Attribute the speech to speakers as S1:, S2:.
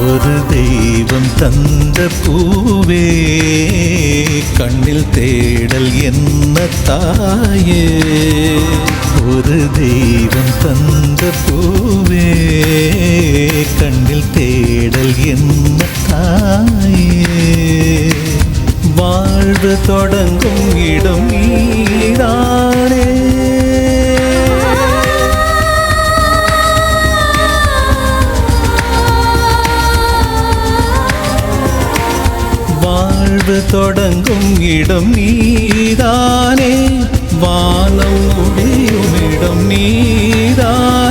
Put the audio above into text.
S1: ஒரு தெய்வம் தந்த பூவே, கண்ணில் தேடல் என்ன தாயே. ஒரு தெய்வம் தந்த பூவே, கண்ணில் தேடல் என்ன தாயே. வாழ்வு தொடங்கும் இடம் நீதானே. வாழ்வு தொடங்கும் இடம் நீதானே, வானம் முடியும் இடம் நீதானே.